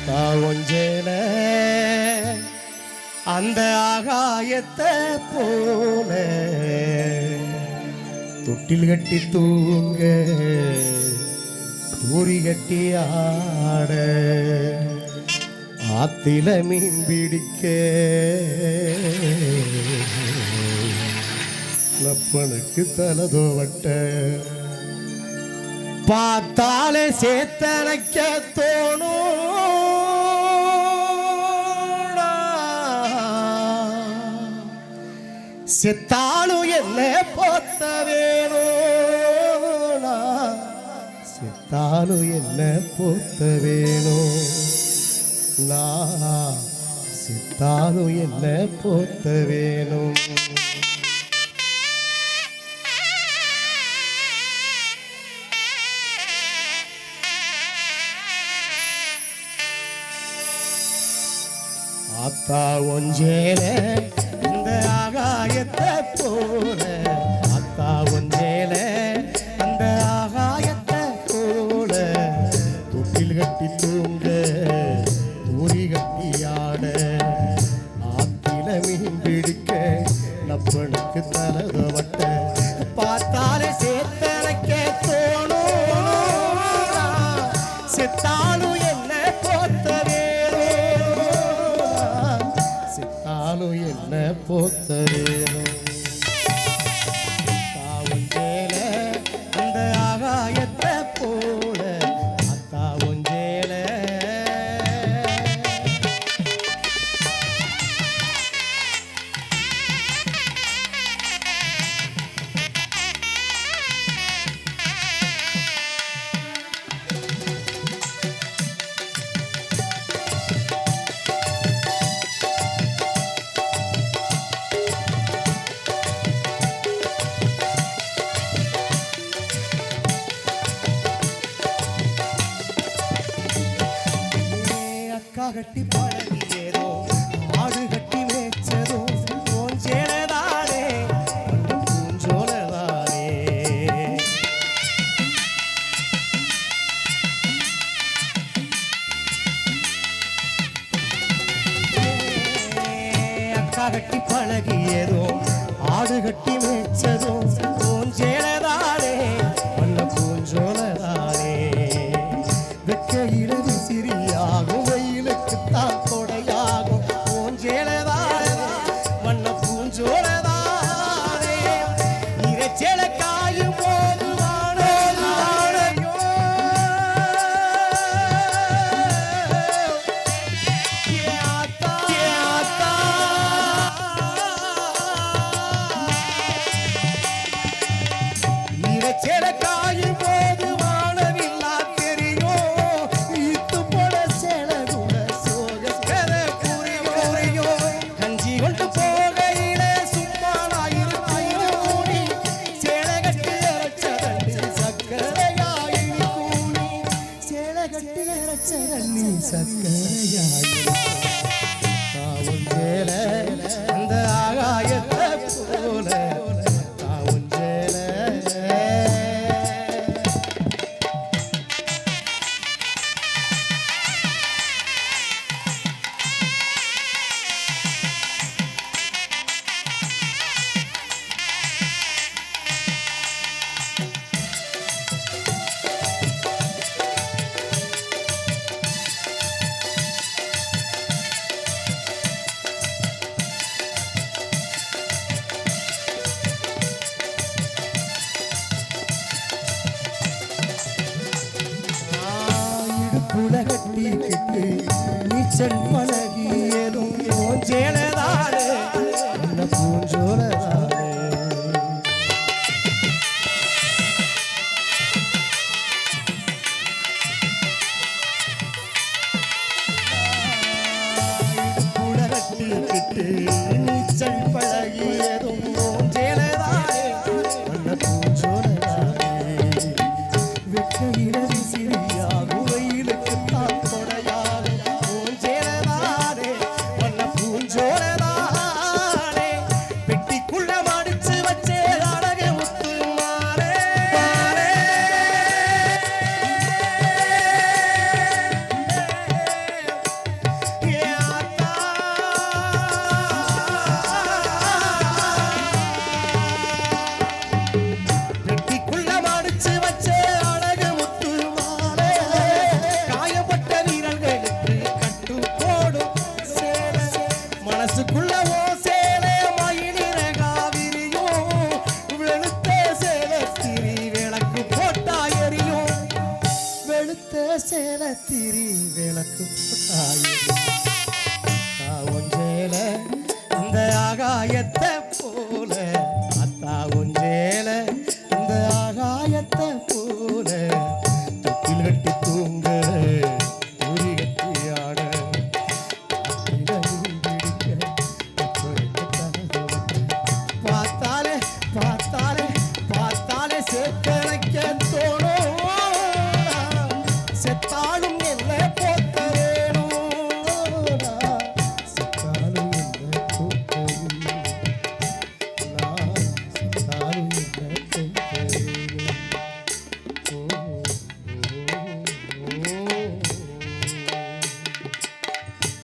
கொஞ்சேல அந்த ஆகாயத்தை போல தொட்டில் கட்டி தூங்க தூரி கட்டி ஆட ஆத்தில மீன் பிடிக்க லப்பனுக்கு தலதோவட்ட பார்த்தாலே சேத்தனைக்க தோணும் செத்தாலும் என்ன போத்த வேணும் செத்தாலும் என்ன போத்த வேணும் நான் செத்தாலும் என்ன போத்த வேணும் ஆத்தா ஒஞ்சேல இந்த ஆகாயத்தை போல ஆத்தா ஒஞ்சேல அந்த ஆகாயத்தை போல தொட்டில் கட்டி தூங்க தூரி கட்டி ஆட ஆத்தில மீன் பிடிக்க லப்பனுக்கு தலதவட்ட பார்த்தாலே சேத்தனைக்க தோணும் செத்தாலும் என்ன போத்தவே என்ன போத்த வேணும் தாவஞ்சேல அந்த ஆகாயத்தை போல தாவஞ்சேல கட்டி பழகியதோ ஆடு கட்டி மேய்ச்சதோ பூஞ்சேலதானே பூஞ்சோலதானே அக்கா கட்டி பழகியதோ ஆடு கட்டி மேய்ச்சதோ பூஞ்சேலதானே பண்ண பூஞ்சோலதானே வெக்கையில விசிறியாகும் கொடையாகும் பூஞ்சேலதானே மண்ண பூஞ்சோலதானே இறைச்சேல காயும் போது வாழையோ இறைச்சேல காயும் போது வாழவில்லா தெரியும் இத்து போட சேல கொண்டு போகையில சும்மா கூடி சேலை கட்டி அரைச்சதண்ணி சக்கரையாயி கூடி சேலை கட்டி அரைச்சதண்ணி சக்கரையாயி தாவும் சேல அந்த ஆகாயத்தை போல தாவும் சேல புலகட்டிக்கிட்டு நீச்சல் பழகியதும் பூஞ்சேலதானே என்ன பூஞ்சோலதானே புலகட்டிக்கிட்டு நீச்சல் பழகியதும் பூஞ்சேலதானே என்ன பூஞ்சோலதானே வெக்கையில விசிறியாகும் வெயிலுக்கு தான் கொடையாகும் பூஞ்சேலதானே போட்டாயே